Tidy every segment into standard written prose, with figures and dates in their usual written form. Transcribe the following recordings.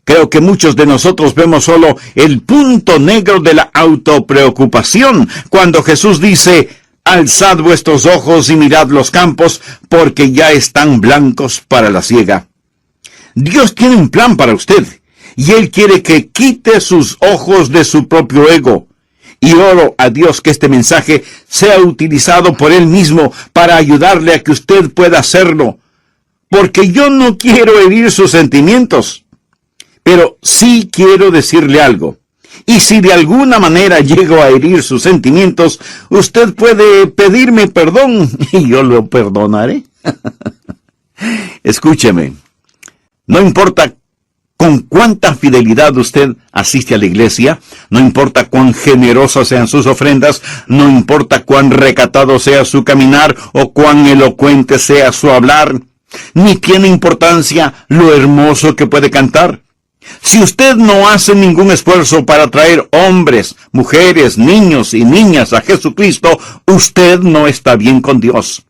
Creo que muchos de nosotros vemos solo el punto negro de la autopreocupación, cuando Jesús dice: alzad vuestros ojos y mirad los campos, porque ya están blancos para la siega. Dios tiene un plan para usted, y Él quiere que quite sus ojos de su propio ego. Y oro a Dios que este mensaje sea utilizado por Él mismo para ayudarle a que usted pueda hacerlo, porque yo no quiero herir sus sentimientos, pero sí quiero decirle algo. Y si de alguna manera llego a herir sus sentimientos, usted puede pedirme perdón y yo lo perdonaré. Escúcheme, no importa con cuánta fidelidad usted asiste a la iglesia, no importa cuán generosas sean sus ofrendas, no importa cuán recatado sea su caminar o cuán elocuente sea su hablar, ni tiene importancia lo hermoso que puede cantar. Si usted no hace ningún esfuerzo para traer hombres, mujeres, niños y niñas a Jesucristo, usted no está bien con Dios.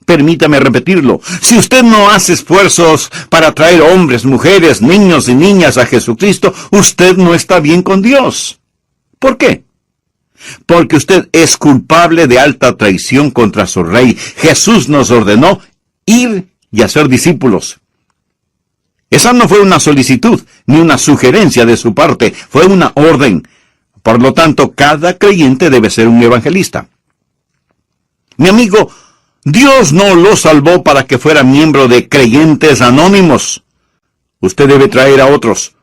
Permítame repetirlo. Si usted no hace esfuerzos para traer hombres, mujeres, niños y niñas a Jesucristo, usted no está bien con Dios. ¿Por qué? Porque usted es culpable de alta traición contra su Rey. Jesús nos ordenó ir y hacer discípulos. Esa no fue una solicitud, ni una sugerencia de su parte, fue una orden. Por lo tanto, cada creyente debe ser un evangelista. Mi amigo, Dios no lo salvó para que fuera miembro de creyentes anónimos. Usted debe traer a otros.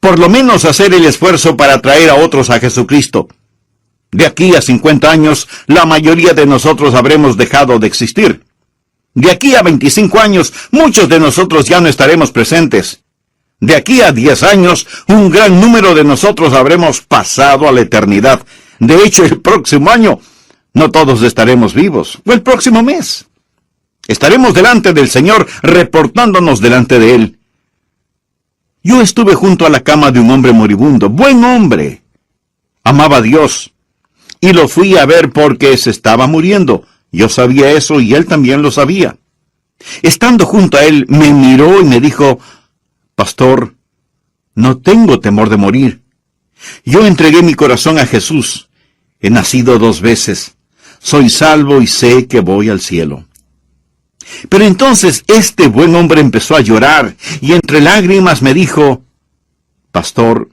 Por lo menos hacer el esfuerzo para traer a otros a Jesucristo. De aquí a 50 años, la mayoría de nosotros habremos dejado de existir. De aquí a 25 años, muchos de nosotros ya no estaremos presentes. De aquí a 10 años, un gran número de nosotros habremos pasado a la eternidad. De hecho, el próximo año, no todos estaremos vivos. O el próximo mes. Estaremos delante del Señor, reportándonos delante de Él. Yo estuve junto a la cama de un hombre moribundo. Buen hombre. Amaba a Dios. Y lo fui a ver porque se estaba muriendo. Yo sabía eso y él también lo sabía. Estando junto a él, me miró y me dijo: pastor, no tengo temor de morir. Yo entregué mi corazón a Jesús. He nacido 2 veces. Soy salvo y sé que voy al cielo. Pero entonces este buen hombre empezó a llorar y entre lágrimas me dijo: pastor,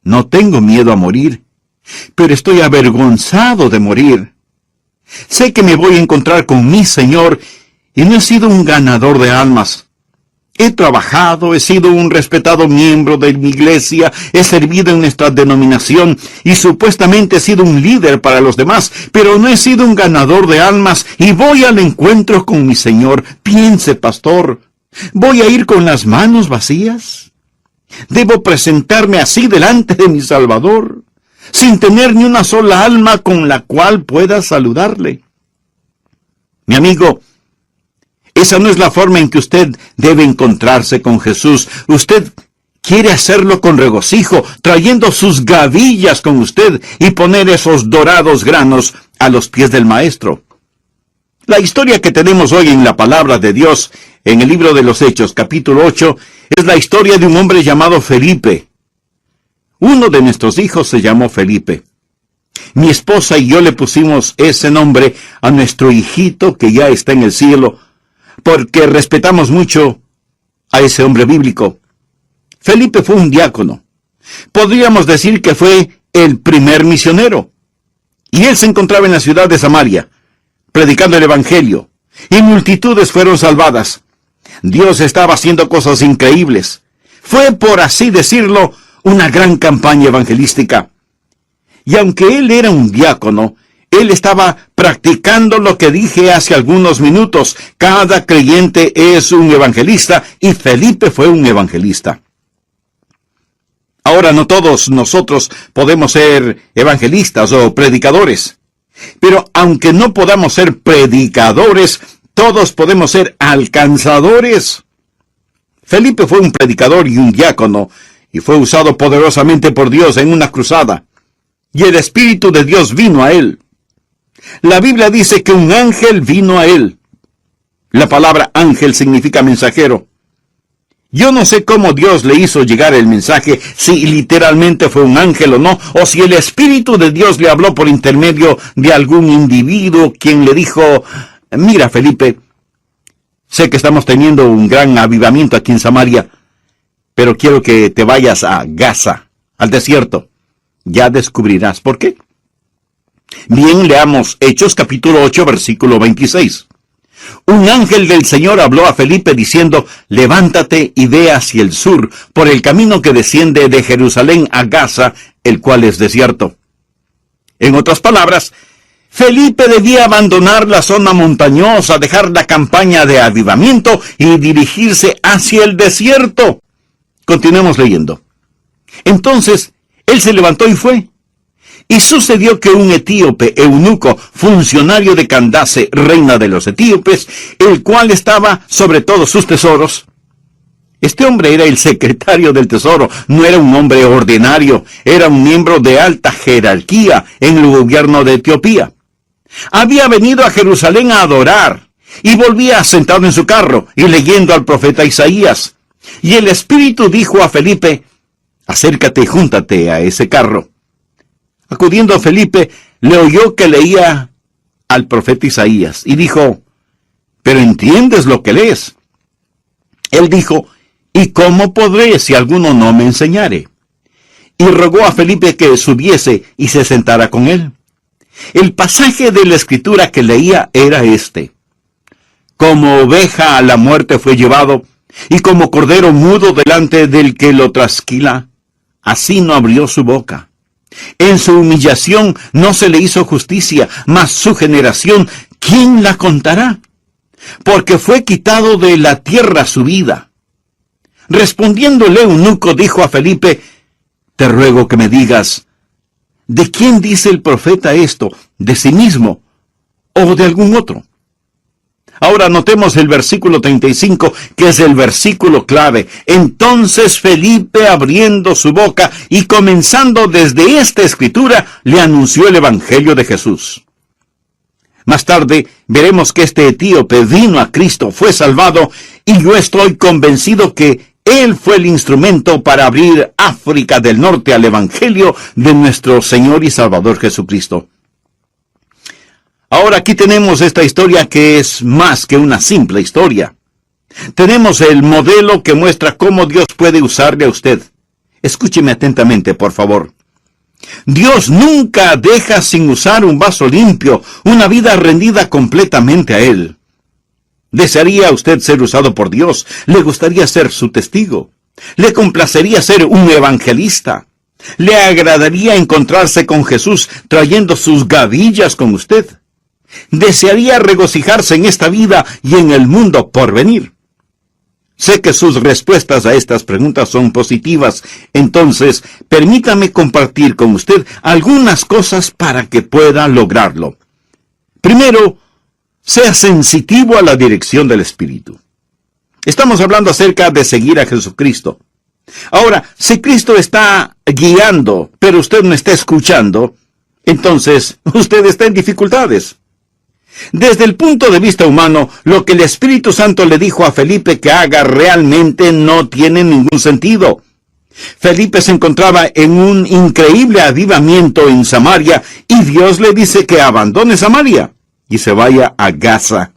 no tengo miedo a morir, pero estoy avergonzado de morir. Sé que me voy a encontrar con mi Señor y no he sido un ganador de almas. He trabajado, he sido un respetado miembro de mi iglesia, he servido en nuestra denominación y supuestamente he sido un líder para los demás, pero no he sido un ganador de almas y voy al encuentro con mi Señor. Piense, pastor, ¿voy a ir con las manos vacías? ¿Debo presentarme así delante de mi Salvador, sin tener ni una sola alma con la cual pueda saludarle? Mi amigo, esa no es la forma en que usted debe encontrarse con Jesús. Usted quiere hacerlo con regocijo, trayendo sus gavillas con usted y poner esos dorados granos a los pies del Maestro. La historia que tenemos hoy en la palabra de Dios, en el libro de los Hechos, capítulo 8, es la historia de un hombre llamado Felipe. Uno de nuestros hijos se llamó Felipe. Mi esposa y yo le pusimos ese nombre a nuestro hijito que ya está en el cielo, porque respetamos mucho a ese hombre bíblico. Felipe fue un diácono. Podríamos decir que fue el primer misionero. Y él se encontraba en la ciudad de Samaria, predicando el Evangelio, y multitudes fueron salvadas. Dios estaba haciendo cosas increíbles. Fue, por así decirlo, una gran campaña evangelística. Y aunque él era un diácono, él estaba practicando lo que dije hace algunos minutos. Cada creyente es un evangelista, y Felipe fue un evangelista. Ahora, no todos nosotros podemos ser evangelistas o predicadores. Pero aunque no podamos ser predicadores, todos podemos ser alcanzadores. Felipe fue un predicador y un diácono, y fue usado poderosamente por Dios en una cruzada. Y el Espíritu de Dios vino a él. La Biblia dice que un ángel vino a él. La palabra ángel significa mensajero. Yo no sé cómo Dios le hizo llegar el mensaje, si literalmente fue un ángel o no, o si el Espíritu de Dios le habló por intermedio de algún individuo quien le dijo: mira, Felipe, sé que estamos teniendo un gran avivamiento aquí en Samaria, pero quiero que te vayas a Gaza, al desierto. Ya descubrirás por qué. Bien, leamos Hechos capítulo 8, versículo 26. Un ángel del Señor habló a Felipe diciendo: levántate y ve hacia el sur, por el camino que desciende de Jerusalén a Gaza, el cual es desierto. En otras palabras, Felipe debía abandonar la zona montañosa, dejar la campaña de avivamiento y dirigirse hacia el desierto. Continuemos leyendo. Entonces, él se levantó y fue. Y sucedió que un etíope, eunuco, funcionario de Candace, reina de los etíopes, el cual estaba sobre todos sus tesoros. Este hombre era el secretario del tesoro, no era un hombre ordinario, era un miembro de alta jerarquía en el gobierno de Etiopía. Había venido a Jerusalén a adorar, y volvía sentado en su carro y leyendo al profeta Isaías. Y el Espíritu dijo a Felipe: acércate y júntate a ese carro. Acudiendo a Felipe, le oyó que leía al profeta Isaías, y dijo: ¿pero entiendes lo que lees? Él dijo: ¿y cómo podré si alguno no me enseñare? Y rogó a Felipe que subiese y se sentara con él. El pasaje de la Escritura que leía era este: como oveja a la muerte fue llevado, y como cordero mudo delante del que lo trasquila, así no abrió su boca. En su humillación no se le hizo justicia, mas su generación, ¿quién la contará? Porque fue quitado de la tierra su vida. Respondiéndole eunuco, dijo a Felipe: te ruego que me digas, ¿de quién dice el profeta esto? ¿De sí mismo o de algún otro? Ahora notemos el versículo 35, que es el versículo clave. Entonces Felipe, abriendo su boca y comenzando desde esta escritura, le anunció el evangelio de Jesús. Más tarde veremos que este etíope vino a Cristo, fue salvado, y yo estoy convencido que él fue el instrumento para abrir África del Norte al evangelio de nuestro Señor y Salvador Jesucristo. Ahora aquí tenemos esta historia que es más que una simple historia. Tenemos el modelo que muestra cómo Dios puede usarle a usted. Escúcheme atentamente, por favor. Dios nunca deja sin usar un vaso limpio, una vida rendida completamente a Él. ¿Desearía usted ser usado por Dios? ¿Le gustaría ser su testigo? ¿Le complacería ser un evangelista? ¿Le agradaría encontrarse con Jesús trayendo sus gavillas con usted? ¿Desearía regocijarse en esta vida y en el mundo por venir? Sé que sus respuestas a estas preguntas son positivas, entonces permítame compartir con usted algunas cosas para que pueda lograrlo. Primero, sea sensitivo a la dirección del Espíritu. Estamos hablando acerca de seguir a Jesucristo. Ahora, si Cristo está guiando, pero usted no está escuchando, entonces usted está en dificultades. Desde el punto de vista humano, lo que el Espíritu Santo le dijo a Felipe que haga realmente no tiene ningún sentido. Felipe se encontraba en un increíble avivamiento en Samaria, y Dios le dice que abandone Samaria y se vaya a Gaza.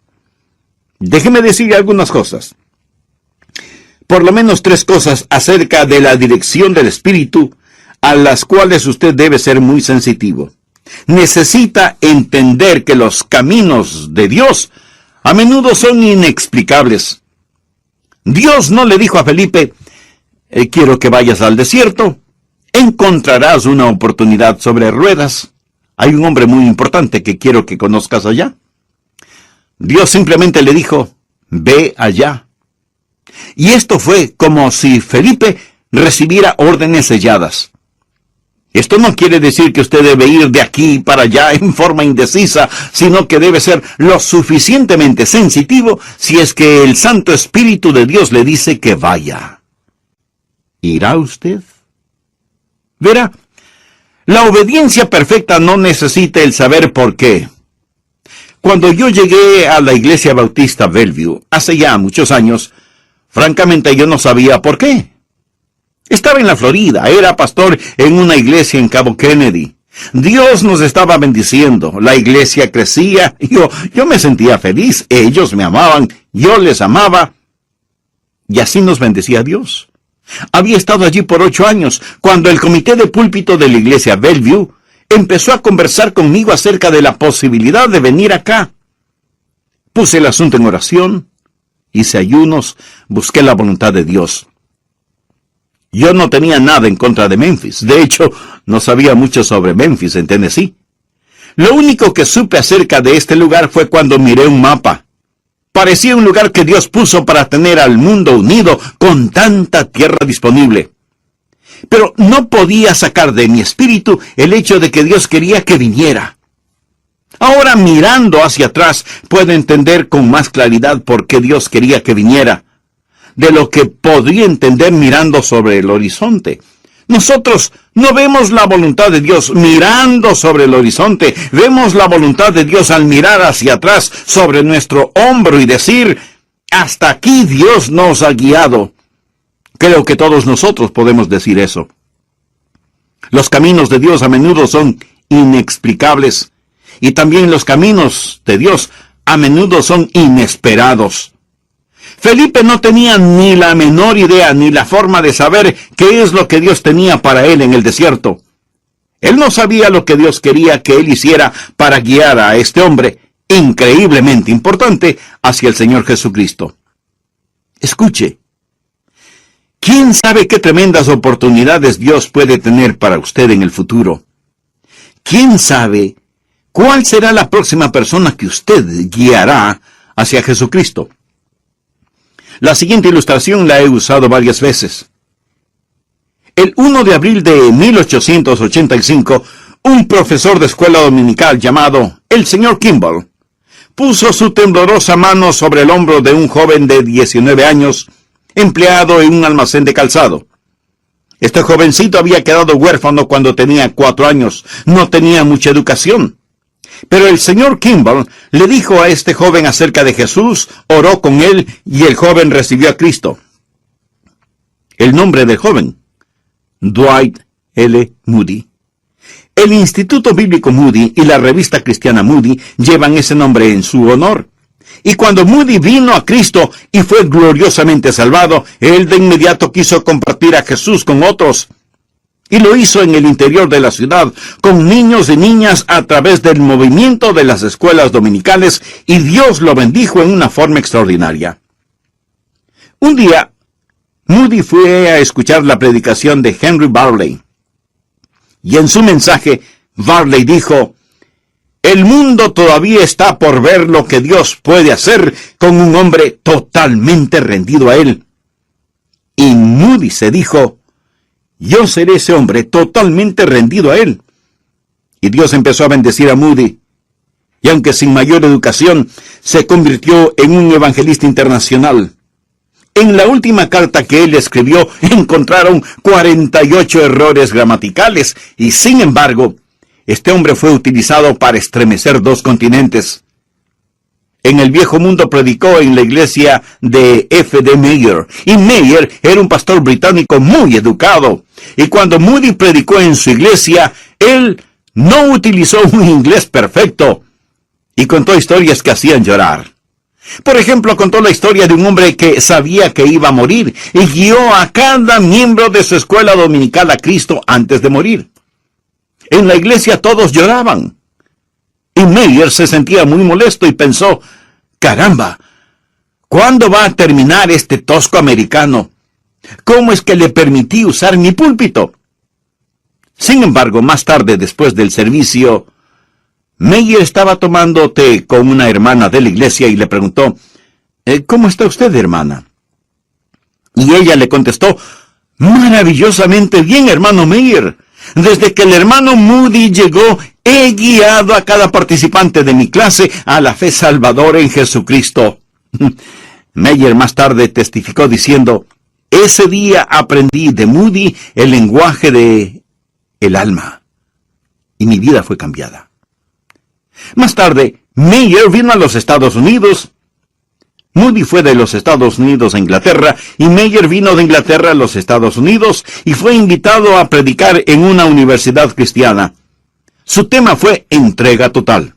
Déjeme decirle algunas cosas. Por lo menos 3 cosas acerca de la dirección del Espíritu, a las cuales usted debe ser muy sensitivo. Necesita entender que los caminos de Dios a menudo son inexplicables. Dios no le dijo a Felipe: quiero que vayas al desierto, encontrarás una oportunidad sobre ruedas. Hay un hombre muy importante que quiero que conozcas allá. Dios simplemente le dijo: ve allá. Y esto fue como si Felipe recibiera órdenes selladas. Esto no quiere decir que usted debe ir de aquí para allá en forma indecisa, sino que debe ser lo suficientemente sensitivo si es que el Santo Espíritu de Dios le dice que vaya. ¿Irá usted? Verá, la obediencia perfecta no necesita el saber por qué. Cuando yo llegué a la Iglesia Bautista Bellevue, hace ya muchos años, Francamente, yo no sabía por qué. Estaba en la Florida, era pastor en una iglesia en Cabo Kennedy. Dios nos estaba bendiciendo, la iglesia crecía, yo me sentía feliz, ellos me amaban, yo les amaba, y así nos bendecía Dios. Había estado allí por 8 años, cuando el comité de púlpito de la iglesia Bellevue empezó a conversar conmigo acerca de la posibilidad de venir acá. Puse el asunto en oración, hice ayunos, busqué la voluntad de Dios. Yo no tenía nada en contra de Memphis. De hecho, no sabía mucho sobre Memphis en Tennessee. Lo único que supe acerca de este lugar fue cuando miré un mapa. Parecía un lugar que Dios puso para tener al mundo unido con tanta tierra disponible. Pero no podía sacar de mi espíritu el hecho de que Dios quería que viniera. Ahora, mirando hacia atrás, puedo entender con más claridad por qué Dios quería que viniera, de lo que podría entender mirando sobre el horizonte. Nosotros no vemos la voluntad de Dios mirando sobre el horizonte, vemos la voluntad de Dios al mirar hacia atrás sobre nuestro hombro y decir, hasta aquí Dios nos ha guiado. Creo que todos nosotros podemos decir eso. Los caminos de Dios a menudo son inexplicables, y también los caminos de Dios a menudo son inesperados. Felipe no tenía ni la menor idea ni la forma de saber qué es lo que Dios tenía para él en el desierto. Él no sabía lo que Dios quería que él hiciera para guiar a este hombre, increíblemente importante, hacia el Señor Jesucristo. Escuche. ¿Quién sabe qué tremendas oportunidades Dios puede tener para usted en el futuro? ¿Quién sabe cuál será la próxima persona que usted guiará hacia Jesucristo? La siguiente ilustración la he usado varias veces. El 1 de abril de 1885, un profesor de escuela dominical llamado el señor Kimball puso su temblorosa mano sobre el hombro de un joven de 19 años, empleado en un almacén de calzado. Este jovencito había quedado huérfano cuando tenía 4 años, no tenía mucha educación. Pero el señor Kimball le dijo a este joven acerca de Jesús, oró con él y el joven recibió a Cristo. El nombre del joven, Dwight L. Moody. El Instituto Bíblico Moody y la revista cristiana Moody llevan ese nombre en su honor. Y cuando Moody vino a Cristo y fue gloriosamente salvado, él de inmediato quiso compartir a Jesús con otros. Y lo hizo en el interior de la ciudad, con niños y niñas a través del movimiento de las escuelas dominicales, y Dios lo bendijo en una forma extraordinaria. Un día, Moody fue a escuchar la predicación de Henry Barley. Y en su mensaje, Barley dijo, el mundo todavía está por ver lo que Dios puede hacer con un hombre totalmente rendido a Él. Y Moody se dijo, yo seré ese hombre totalmente rendido a Él. Y Dios empezó a bendecir a Moody. Y aunque sin mayor educación, se convirtió en un evangelista internacional. En la última carta que él escribió, encontraron 48 errores gramaticales. Y sin embargo, este hombre fue utilizado para estremecer 2 continentes. En el viejo mundo predicó en la iglesia de F.D. Mayer. Y Mayer era un pastor británico muy educado. Y cuando Moody predicó en su iglesia, él no utilizó un inglés perfecto. Y contó historias que hacían llorar. Por ejemplo, contó la historia de un hombre que sabía que iba a morir y guió a cada miembro de su escuela dominical a Cristo antes de morir. En la iglesia todos lloraban. Y Mayer se sentía muy molesto y pensó, caramba, ¿cuándo va a terminar este tosco americano? ¿Cómo es que le permití usar mi púlpito? Sin embargo, más tarde, después del servicio, Mayer estaba tomando té con una hermana de la iglesia y le preguntó, ¿cómo está usted, hermana? Y ella le contestó, maravillosamente bien, hermano Mayer. Desde que el hermano Moody llegó, he guiado a cada participante de mi clase a la fe salvadora en Jesucristo. Mayer más tarde testificó diciendo, ese día aprendí de Moody el lenguaje de el alma, y mi vida fue cambiada. Más tarde, Mayer vino a los Estados Unidos. Moody fue de los Estados Unidos a Inglaterra y Meyer vino de Inglaterra a los Estados Unidos y fue invitado a predicar en una universidad cristiana. Su tema fue entrega total.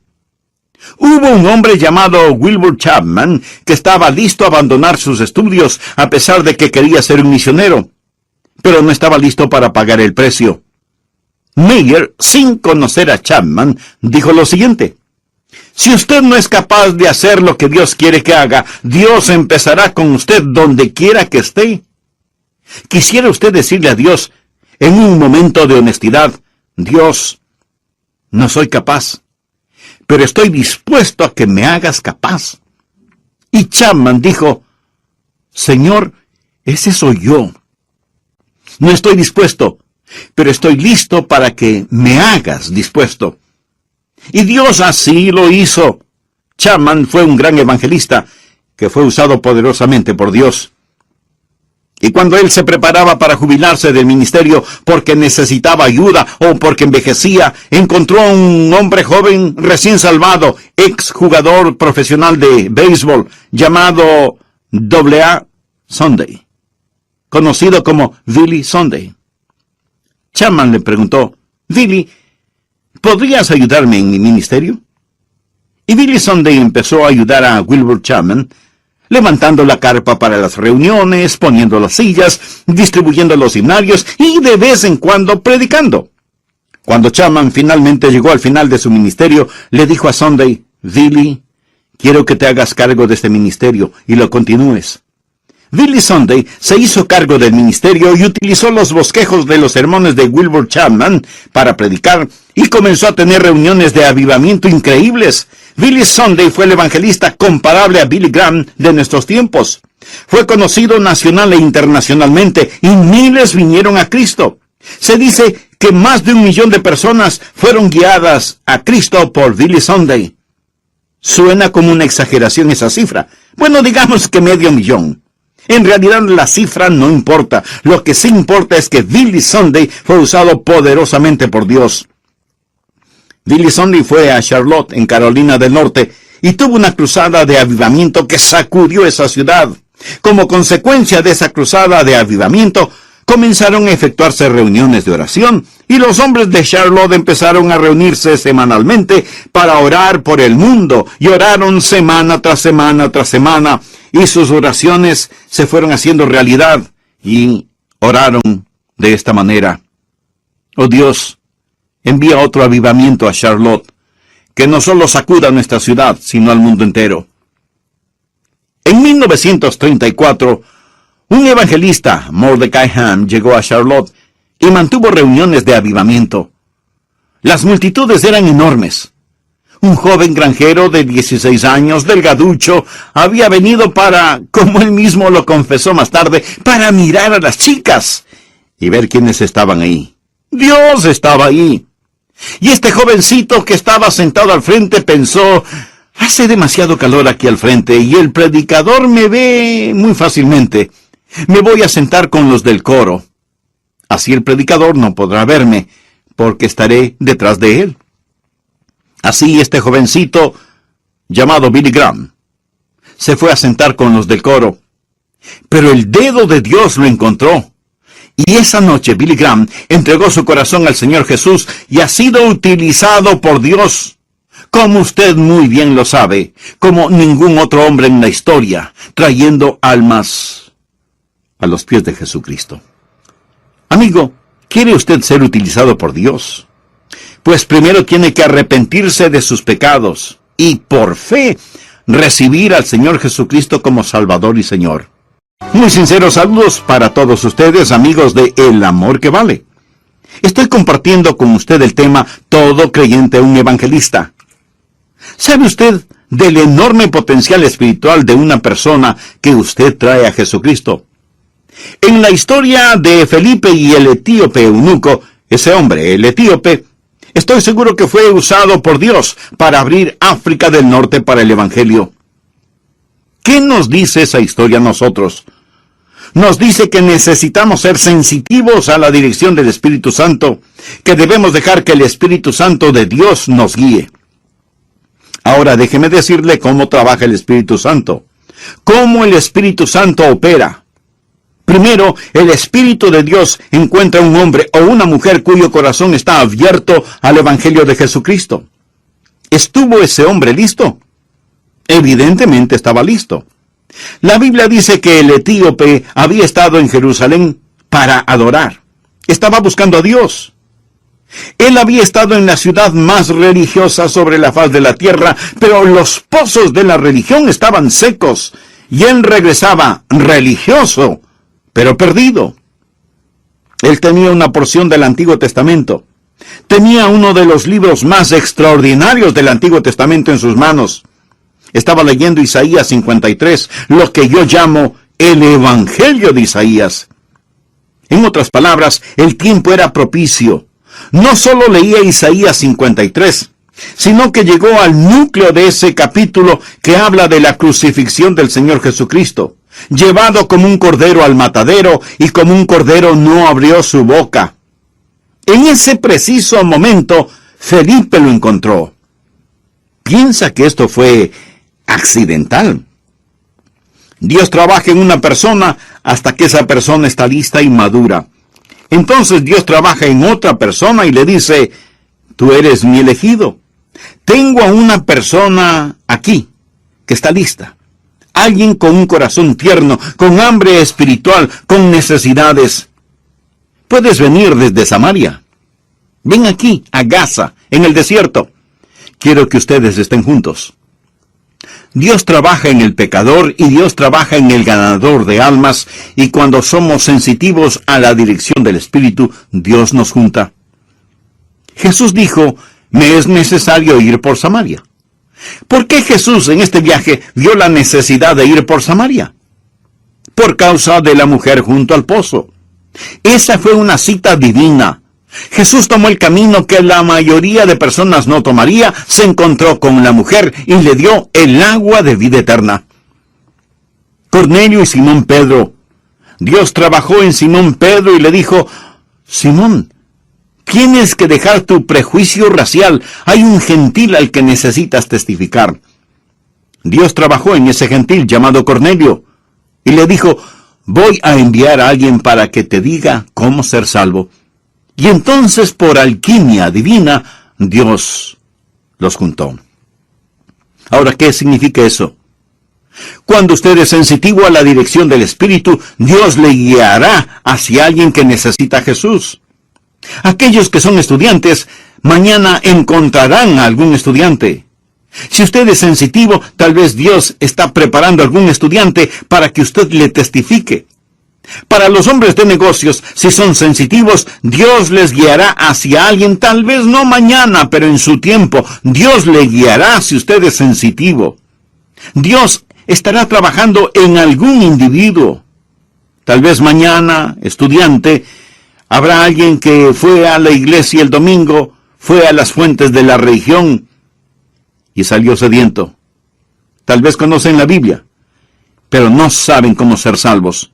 Hubo un hombre llamado Wilbur Chapman que estaba listo a abandonar sus estudios a pesar de que quería ser un misionero, pero no estaba listo para pagar el precio. Meyer, sin conocer a Chapman, dijo lo siguiente: si usted no es capaz de hacer lo que Dios quiere que haga, Dios empezará con usted donde quiera que esté. Quisiera usted decirle a Dios, en un momento de honestidad: Dios, no soy capaz, pero estoy dispuesto a que me hagas capaz. Y Chapman dijo: Señor, ese soy yo. No estoy dispuesto, pero estoy listo para que me hagas dispuesto. Y Dios así lo hizo. Chapman fue un gran evangelista que fue usado poderosamente por Dios. Y cuando él se preparaba para jubilarse del ministerio porque necesitaba ayuda o porque envejecía, encontró a un hombre joven recién salvado, ex jugador profesional de béisbol, llamado A. Sunday, conocido como Billy Sunday. Chapman le preguntó: Billy, ¿podrías ayudarme en mi ministerio? Y Billy Sunday empezó a ayudar a Wilbur Chapman, levantando la carpa para las reuniones, poniendo las sillas, distribuyendo los himnarios y de vez en cuando predicando. Cuando Chapman finalmente llegó al final de su ministerio, le dijo a Sunday: Billy, quiero que te hagas cargo de este ministerio y lo continúes. Billy Sunday se hizo cargo del ministerio y utilizó los bosquejos de los sermones de Wilbur Chapman para predicar y comenzó a tener reuniones de avivamiento increíbles. Billy Sunday fue el evangelista comparable a Billy Graham de nuestros tiempos. Fue conocido nacional e internacionalmente y miles vinieron a Cristo. Se dice que más de 1 millón de personas fueron guiadas a Cristo por Billy Sunday. Suena como una exageración esa cifra. Bueno, digamos que 500,000. En realidad la cifra no importa. Lo que sí importa es que Billy Sunday fue usado poderosamente por Dios. Billy Sunday fue a Charlotte, en Carolina del Norte, y tuvo una cruzada de avivamiento que sacudió esa ciudad. Como consecuencia de esa cruzada de avivamiento, comenzaron a efectuarse reuniones de oración, y los hombres de Charlotte empezaron a reunirse semanalmente para orar por el mundo, y oraron semana tras semana tras semana, y sus oraciones se fueron haciendo realidad, y oraron de esta manera: oh Dios, envía otro avivamiento a Charlotte, que no solo sacuda nuestra ciudad, sino al mundo entero. En 1934, un evangelista, Mordecai Ham, llegó a Charlotte y mantuvo reuniones de avivamiento. Las multitudes eran enormes. Un joven granjero de 16 años, delgaducho, había venido para, como él mismo lo confesó más tarde, para mirar a las chicas y ver quiénes estaban ahí. Dios estaba ahí. Y este jovencito que estaba sentado al frente pensó: hace demasiado calor aquí al frente y el predicador me ve muy fácilmente. Me voy a sentar con los del coro. Así el predicador no podrá verme, porque estaré detrás de él. Así este jovencito, llamado Billy Graham, se fue a sentar con los del coro. Pero el dedo de Dios lo encontró. Y esa noche Billy Graham entregó su corazón al Señor Jesús y ha sido utilizado por Dios, como usted muy bien lo sabe, como ningún otro hombre en la historia, trayendo almas a los pies de Jesucristo. Amigo, ¿quiere usted ser utilizado por Dios? Pues primero tiene que arrepentirse de sus pecados y por fe recibir al Señor Jesucristo como Salvador y Señor. Muy sinceros saludos para todos ustedes, amigos de El Amor que Vale. Estoy compartiendo con usted el tema Todo creyente un evangelista. ¿Sabe usted del enorme potencial espiritual de una persona que usted trae a Jesucristo? En la historia de Felipe y el etíope eunuco, ese hombre, el etíope, estoy seguro que fue usado por Dios para abrir África del Norte para el Evangelio. ¿Qué nos dice esa historia a nosotros? Nos dice que necesitamos ser sensitivos a la dirección del Espíritu Santo, que debemos dejar que el Espíritu Santo de Dios nos guíe. Ahora déjeme decirle cómo trabaja el Espíritu Santo. ¿Cómo el Espíritu Santo opera? Primero, el Espíritu de Dios encuentra un hombre o una mujer cuyo corazón está abierto al Evangelio de Jesucristo. ¿Estuvo ese hombre listo? Evidentemente estaba listo. La Biblia dice que el etíope había estado en Jerusalén para adorar. Estaba buscando a Dios. Él había estado en la ciudad más religiosa sobre la faz de la tierra, pero los pozos de la religión estaban secos, y él regresaba religioso, pero perdido. Él tenía una porción del Antiguo Testamento. Tenía uno de los libros más extraordinarios del Antiguo Testamento en sus manos. Estaba leyendo Isaías 53, lo que yo llamo el Evangelio de Isaías. En otras palabras, el tiempo era propicio. No solo leía Isaías 53, sino que llegó al núcleo de ese capítulo que habla de la crucifixión del Señor Jesucristo, llevado como un cordero al matadero, y como un cordero no abrió su boca. En ese preciso momento, Felipe lo encontró. Piensa que esto fue accidental. Dios trabaja en una persona hasta que esa persona está lista y madura. Entonces Dios trabaja en otra persona y le dice: tú eres mi elegido. Tengo a una persona aquí que está lista. Alguien con un corazón tierno, con hambre espiritual, con necesidades. Puedes venir desde Samaria. Ven aquí, a Gaza, en el desierto. Quiero que ustedes estén juntos. Dios trabaja en el pecador y Dios trabaja en el ganador de almas, y cuando somos sensitivos a la dirección del Espíritu, Dios nos junta. Jesús dijo: me es necesario ir por Samaria. ¿Por qué Jesús en este viaje vio la necesidad de ir por Samaria? Por causa de la mujer junto al pozo. Esa fue una cita divina. Jesús tomó el camino que la mayoría de personas no tomaría, se encontró con la mujer y le dio el agua de vida eterna. Cornelio y Simón Pedro. Dios trabajó en Simón Pedro y le dijo: Simón, tienes que dejar tu prejuicio racial. Hay un gentil al que necesitas testificar. Dios trabajó en ese gentil llamado Cornelio y le dijo: voy a enviar a alguien para que te diga cómo ser salvo. Y entonces, por alquimia divina, Dios los juntó. Ahora, ¿qué significa eso? Cuando usted es sensitivo a la dirección del Espíritu, Dios le guiará hacia alguien que necesita a Jesús. Aquellos que son estudiantes, mañana encontrarán a algún estudiante. Si usted es sensitivo, tal vez Dios está preparando a algún estudiante para que usted le testifique. Para los hombres de negocios, si son sensitivos, Dios les guiará hacia alguien, tal vez no mañana, pero en su tiempo. Dios le guiará si usted es sensitivo. Dios estará trabajando en algún individuo. Tal vez mañana, estudiante, habrá alguien que fue a la iglesia el domingo, fue a las fuentes de la religión y salió sediento. Tal vez conocen la Biblia, pero no saben cómo ser salvos.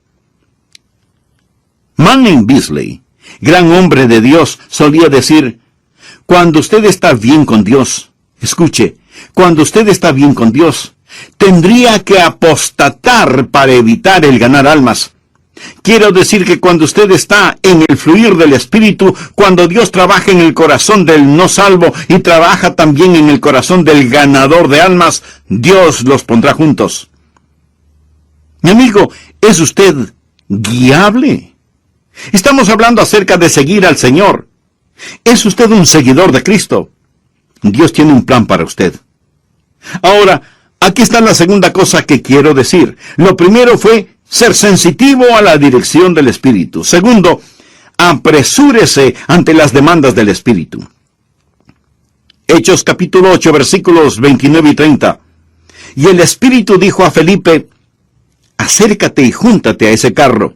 Manning Beasley, gran hombre de Dios, solía decir: cuando usted está bien con Dios, escuche, cuando usted está bien con Dios, tendría que apostatar para evitar el ganar almas. Quiero decir que cuando usted está en el fluir del Espíritu, cuando Dios trabaja en el corazón del no salvo y trabaja también en el corazón del ganador de almas, Dios los pondrá juntos. Mi amigo, ¿es usted guiable? Estamos hablando acerca de seguir al Señor. ¿Es usted un seguidor de Cristo? Dios tiene un plan para usted. Ahora, aquí está la segunda cosa que quiero decir. Lo primero fue ser sensitivo a la dirección del Espíritu. Segundo, apresúrese ante las demandas del Espíritu. Hechos capítulo 8, versículos 29 y 30. Y el Espíritu dijo a Felipe: acércate y júntate a ese carro.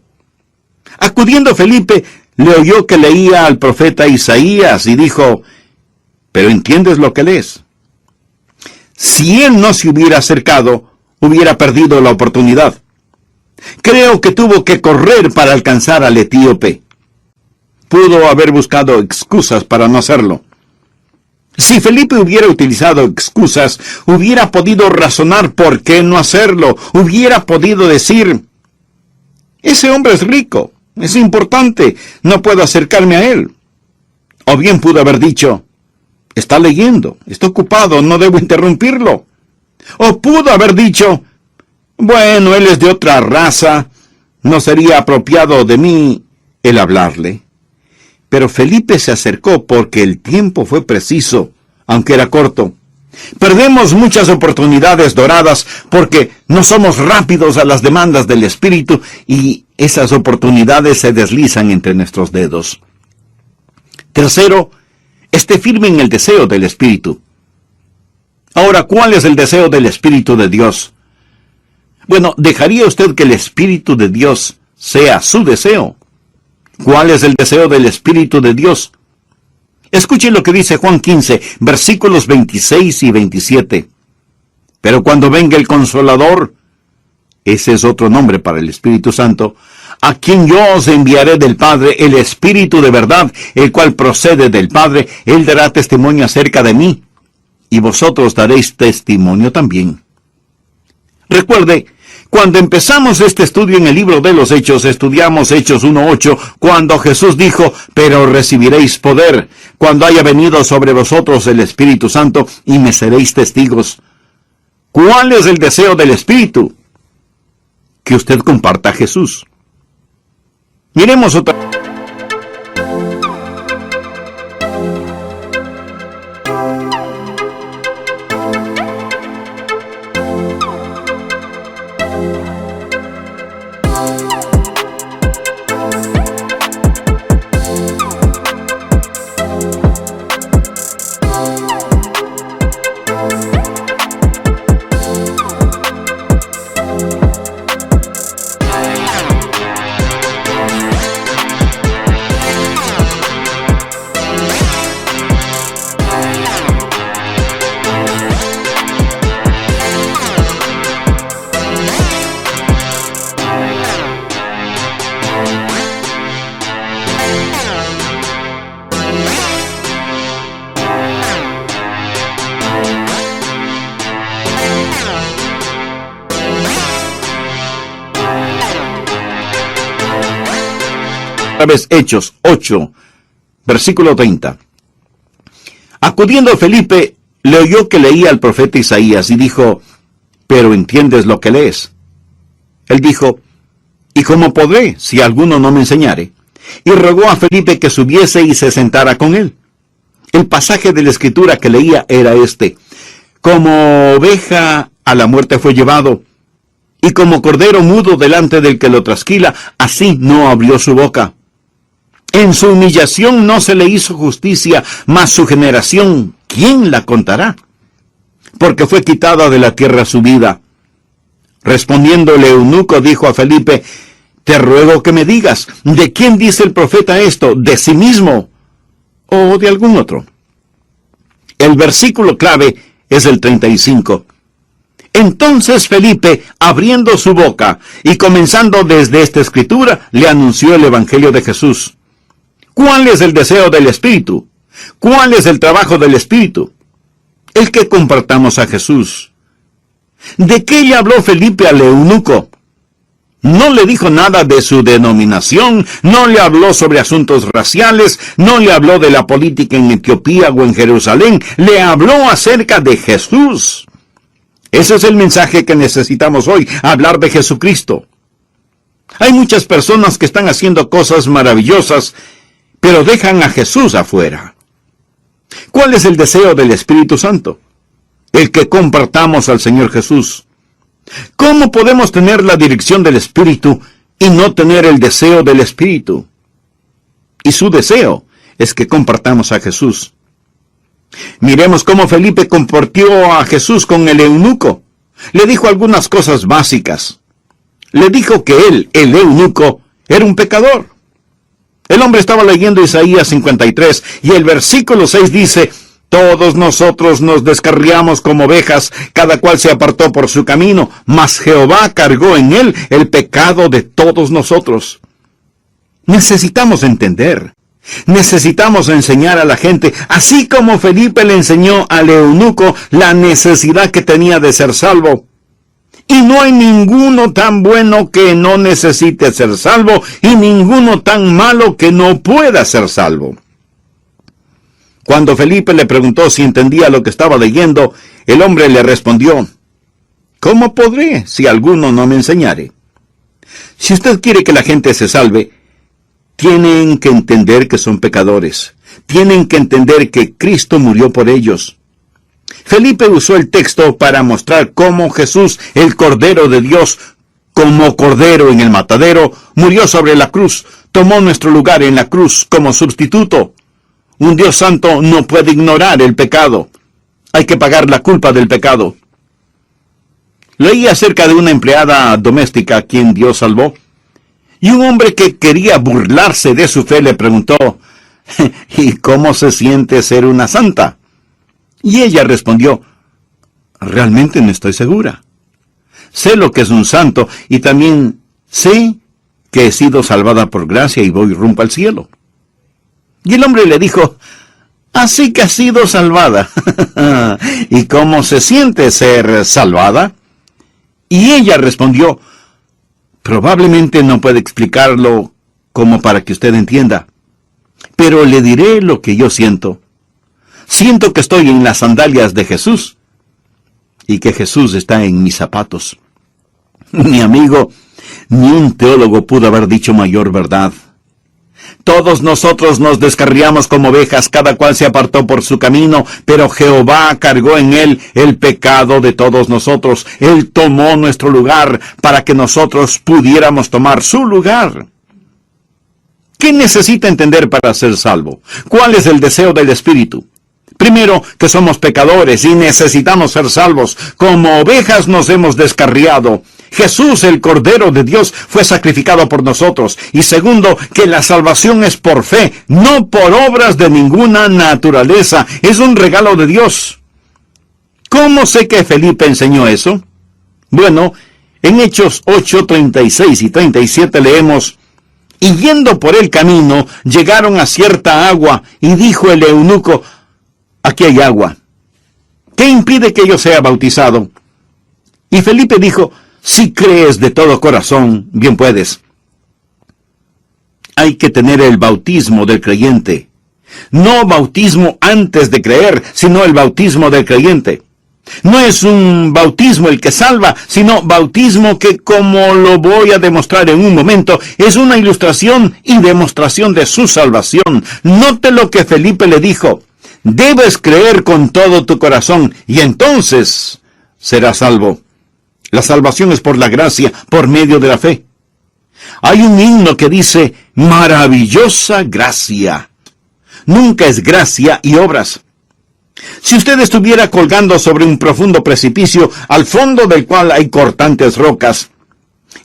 Acudiendo Felipe, le oyó que leía al profeta Isaías y dijo: ¿pero entiendes lo que lees? Si él no se hubiera acercado, hubiera perdido la oportunidad. Creo que tuvo que correr para alcanzar al etíope. Pudo haber buscado excusas para no hacerlo. Si Felipe hubiera utilizado excusas, hubiera podido razonar por qué no hacerlo. Hubiera podido decir, ese hombre es rico, es importante, no puedo acercarme a él. O bien pudo haber dicho, está leyendo, está ocupado, no debo interrumpirlo. O pudo haber dicho, bueno, él es de otra raza, no sería apropiado de mí el hablarle. Pero Felipe se acercó porque el tiempo fue preciso, aunque era corto. Perdemos muchas oportunidades doradas porque no somos rápidos a las demandas del Espíritu y esas oportunidades se deslizan entre nuestros dedos. Tercero, esté firme en el deseo del Espíritu. Ahora, ¿cuál es el deseo del Espíritu de Dios? Bueno, ¿dejaría usted que el Espíritu de Dios sea su deseo? ¿Cuál es el deseo del Espíritu de Dios? Escuche lo que dice Juan 15, versículos 26 y 27. Pero cuando venga el Consolador, ese es otro nombre para el Espíritu Santo, a quien yo os enviaré del Padre, el Espíritu de verdad, el cual procede del Padre, él dará testimonio acerca de mí, y vosotros daréis testimonio también. Recuerde, cuando empezamos este estudio en el libro de los Hechos, estudiamos Hechos 1:8, cuando Jesús dijo, pero recibiréis poder, cuando haya venido sobre vosotros el Espíritu Santo, y me seréis testigos. ¿Cuál es el deseo del Espíritu? Que usted comparta a Jesús. Miremos otra. Hechos 8, versículo 30. Acudiendo Felipe, le oyó que leía al profeta Isaías y dijo, ¿pero entiendes lo que lees? Él dijo, ¿y cómo podré, si alguno no me enseñare? Y rogó a Felipe que subiese y se sentara con él. El pasaje de la Escritura que leía era este: como oveja a la muerte fue llevado, y como cordero mudo delante del que lo trasquila, así no abrió su boca. En su humillación no se le hizo justicia, mas su generación, ¿quién la contará? Porque fue quitada de la tierra su vida. Respondiendo el eunuco dijo a Felipe, te ruego que me digas, ¿de quién dice el profeta esto? ¿De sí mismo o de algún otro? El versículo clave es el 35. Entonces Felipe, abriendo su boca y comenzando desde esta escritura, le anunció el Evangelio de Jesús. ¿Cuál es el deseo del Espíritu? ¿Cuál es el trabajo del Espíritu? El que compartamos a Jesús. ¿De qué le habló Felipe al eunuco? No le dijo nada de su denominación, no le habló sobre asuntos raciales, no le habló de la política en Etiopía o en Jerusalén, le habló acerca de Jesús. Ese es el mensaje que necesitamos hoy, hablar de Jesucristo. Hay muchas personas que están haciendo cosas maravillosas, pero dejan a Jesús afuera. ¿Cuál es el deseo del Espíritu Santo? El que compartamos al Señor Jesús. ¿Cómo podemos tener la dirección del Espíritu y no tener el deseo del Espíritu? Y su deseo es que compartamos a Jesús. Miremos cómo Felipe compartió a Jesús con el eunuco. Le dijo algunas cosas básicas. Le dijo que él, el eunuco, era un pecador. El hombre estaba leyendo Isaías 53 y el versículo 6 dice, todos nosotros nos descarriamos como ovejas, cada cual se apartó por su camino, mas Jehová cargó en él el pecado de todos nosotros. Necesitamos entender Necesitamos enseñar a la gente, así como Felipe le enseñó al eunuco la necesidad que tenía de ser salvo. Y no hay ninguno tan bueno que no necesite ser salvo, y ninguno tan malo que no pueda ser salvo. Cuando Felipe le preguntó si entendía lo que estaba leyendo, el hombre le respondió: ¿cómo podré si alguno no me enseñare? Si usted quiere que la gente se salve, tienen que entender que son pecadores. Tienen que entender que Cristo murió por ellos. Felipe usó el texto para mostrar cómo Jesús, el Cordero de Dios, como Cordero en el matadero, murió sobre la cruz, tomó nuestro lugar en la cruz como sustituto. Un Dios santo no puede ignorar el pecado. Hay que pagar la culpa del pecado. Leí acerca de una empleada doméstica a quien Dios salvó, y un hombre que quería burlarse de su fe le preguntó: ¿y cómo se siente ser una santa? Y ella respondió: realmente no estoy segura. Sé lo que es un santo y también sé que he sido salvada por gracia y voy rumbo al cielo. Y el hombre le dijo: así que has sido salvada. ¿Y cómo se siente ser salvada? Y ella respondió: probablemente no puede explicarlo como para que usted entienda, pero le diré lo que yo siento. Siento que estoy en las sandalias de Jesús y que Jesús está en mis zapatos. Mi amigo, ni un teólogo pudo haber dicho mayor verdad. Todos nosotros nos descarriamos como ovejas, cada cual se apartó por su camino, pero Jehová cargó en él el pecado de todos nosotros. Él tomó nuestro lugar para que nosotros pudiéramos tomar su lugar. ¿Qué necesita entender para ser salvo? ¿Cuál es el deseo del Espíritu? Primero, que somos pecadores y necesitamos ser salvos. Como ovejas nos hemos descarriado. Jesús, el Cordero de Dios, fue sacrificado por nosotros. Y segundo, que la salvación es por fe, no por obras de ninguna naturaleza. Es un regalo de Dios. ¿Cómo sé que Felipe enseñó eso? Bueno, en Hechos 8, 36 y 37 leemos: y yendo por el camino, llegaron a cierta agua, y dijo el eunuco: aquí hay agua. ¿Qué impide que yo sea bautizado? Y Felipe dijo: si crees de todo corazón, bien puedes. Hay que tener el bautismo del creyente. No bautismo antes de creer, sino el bautismo del creyente. No es un bautismo el que salva, sino bautismo que, como lo voy a demostrar en un momento, es una ilustración y demostración de su salvación. Note lo que Felipe le dijo: debes creer con todo tu corazón, y entonces serás salvo. La salvación es por la gracia, por medio de la fe. Hay un himno que dice: maravillosa gracia. Nunca es gracia y obras. Si usted estuviera colgando sobre un profundo precipicio, al fondo del cual hay cortantes rocas,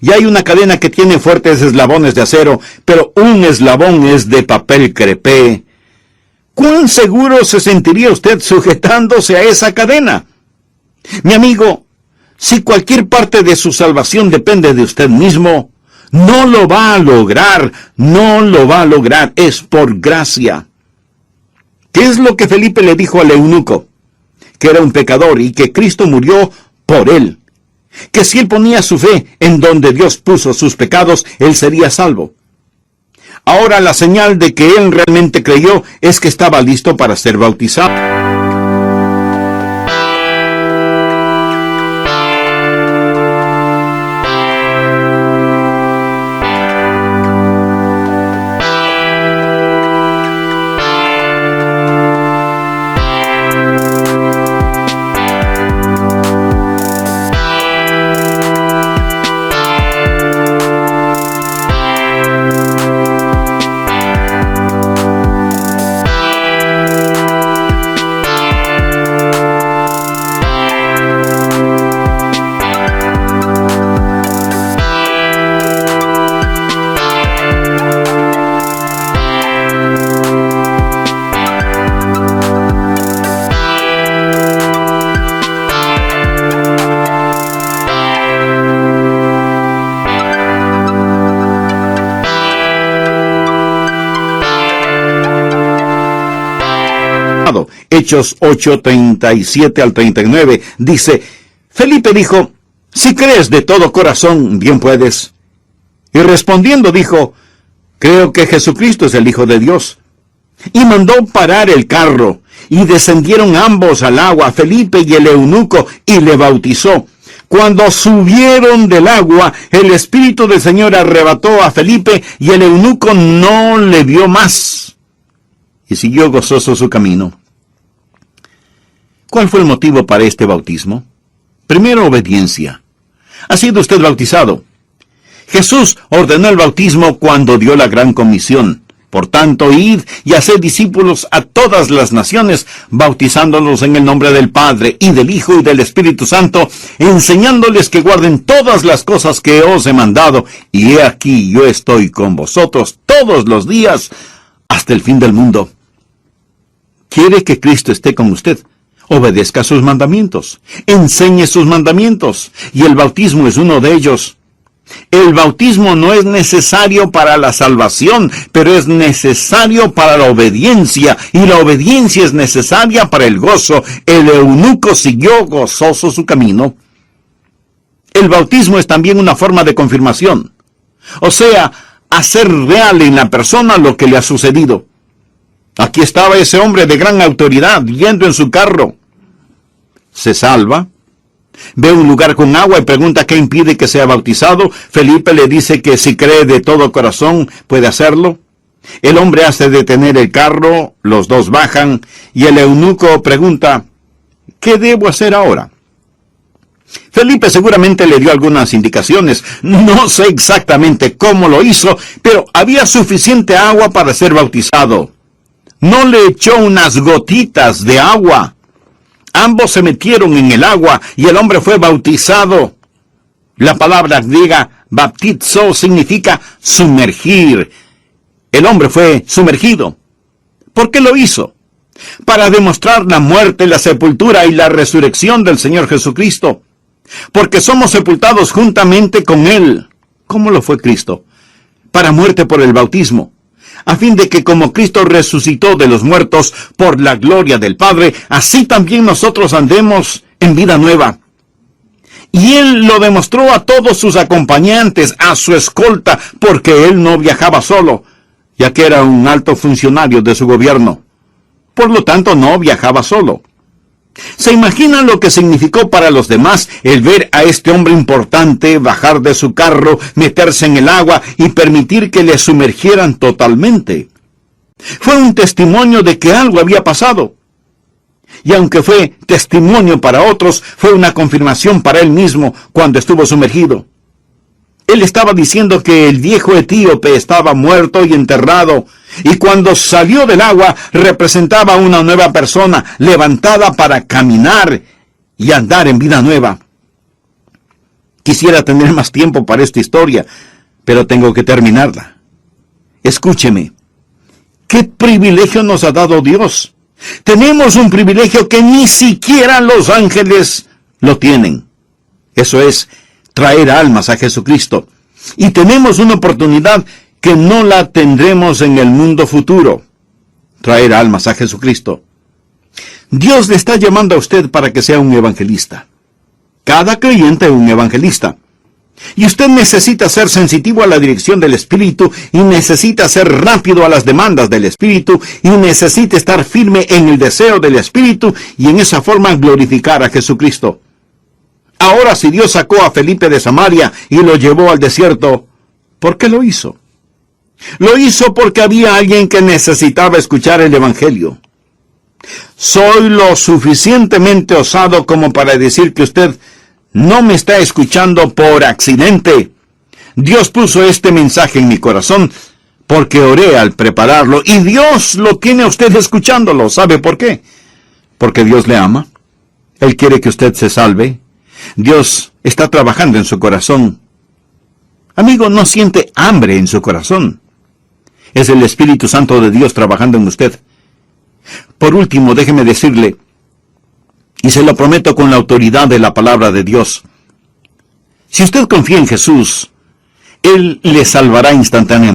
y hay una cadena que tiene fuertes eslabones de acero, pero un eslabón es de papel crepé, ¿cuán seguro se sentiría usted sujetándose a esa cadena? Mi amigo, si cualquier parte de su salvación depende de usted mismo, no lo va a lograr, no lo va a lograr, es por gracia. ¿Qué es lo que Felipe le dijo al eunuco? Que era un pecador y que Cristo murió por él. Que si él ponía su fe en donde Dios puso sus pecados, él sería salvo. Ahora la señal de que él realmente creyó es que estaba listo para ser bautizado. bautizado. Hechos 8:37 al 39 dice, Felipe dijo, si crees de todo corazón, bien puedes. Y respondiendo dijo, creo que Jesucristo es el Hijo de Dios. Y mandó parar el carro, y descendieron ambos al agua, Felipe y el eunuco, y le bautizó. Cuando subieron del agua, el Espíritu del Señor arrebató a Felipe, y el eunuco no le vio más. Y siguió gozoso su camino. ¿Cuál fue el motivo para este bautismo? Primero, obediencia. ¿Ha sido usted bautizado? Jesús ordenó el bautismo cuando dio la gran comisión. Por tanto, id y haced discípulos a todas las naciones, bautizándolos en el nombre del Padre, y del Hijo, y del Espíritu Santo, enseñándoles que guarden todas las cosas que os he mandado. Y he aquí, yo estoy con vosotros todos los días, hasta el fin del mundo. ¿Quiere que Cristo esté con usted? Obedezca sus mandamientos, enseñe sus mandamientos, y el bautismo es uno de ellos. El bautismo no es necesario para la salvación, pero es necesario para la obediencia, y la obediencia es necesaria para el gozo. El eunuco siguió gozoso su camino. El bautismo es también una forma de confirmación, o sea, hacer real en la persona lo que le ha sucedido. Aquí estaba ese hombre de gran autoridad, yendo en su carro. Se salva. Ve un lugar con agua y pregunta qué impide que sea bautizado. Felipe le dice que si cree de todo corazón puede hacerlo. El hombre hace detener el carro, los dos bajan y el eunuco pregunta, ¿qué debo hacer ahora? Felipe seguramente le dio algunas indicaciones. No sé exactamente cómo lo hizo, pero había suficiente agua para ser bautizado. No le echó unas gotitas de agua. Ambos se metieron en el agua y el hombre fue bautizado. La palabra griega baptizo significa sumergir. El hombre fue sumergido. ¿Por qué lo hizo? Para demostrar la muerte, la sepultura y la resurrección del Señor Jesucristo. Porque somos sepultados juntamente con Él. ¿Cómo lo fue Cristo? Para muerte por el bautismo. A fin de que como Cristo resucitó de los muertos por la gloria del Padre, así también nosotros andemos en vida nueva. Y Él lo demostró a todos sus acompañantes, a su escolta, porque Él no viajaba solo, ya que era un alto funcionario de su gobierno. Por lo tanto, no viajaba solo. ¿Se imaginan lo que significó para los demás el ver a este hombre importante bajar de su carro, meterse en el agua y permitir que le sumergieran totalmente? Fue un testimonio de que algo había pasado. Y aunque fue testimonio para otros, fue una confirmación para él mismo cuando estuvo sumergido. Él estaba diciendo que el viejo etíope estaba muerto y enterrado, y cuando salió del agua representaba una nueva persona, levantada para caminar y andar en vida nueva. Quisiera tener más tiempo para esta historia, pero tengo que terminarla. Escúcheme. ¿Qué privilegio nos ha dado Dios? Tenemos un privilegio que ni siquiera los ángeles lo tienen. Eso es traer almas a Jesucristo. Y tenemos una oportunidad que no la tendremos en el mundo futuro. Traer almas a Jesucristo. Dios le está llamando a usted para que sea un evangelista. Cada creyente es un evangelista. Y usted necesita ser sensitivo a la dirección del Espíritu, y necesita ser rápido a las demandas del Espíritu, y necesita estar firme en el deseo del Espíritu, y en esa forma glorificar a Jesucristo. Ahora, si Dios sacó a Felipe de Samaria y lo llevó al desierto, ¿por qué lo hizo? Lo hizo porque había alguien que necesitaba escuchar el Evangelio. Soy lo suficientemente osado como para decir que usted no me está escuchando por accidente. Dios puso este mensaje en mi corazón porque oré al prepararlo, y Dios lo tiene a usted escuchándolo. ¿Sabe por qué? Porque Dios le ama. Él quiere que usted se salve. Dios está trabajando en su corazón. Amigo, no siente hambre en su corazón. Es el Espíritu Santo de Dios trabajando en usted. Por último, déjeme decirle, y se lo prometo con la autoridad de la palabra de Dios, si usted confía en Jesús, Él le salvará instantáneamente.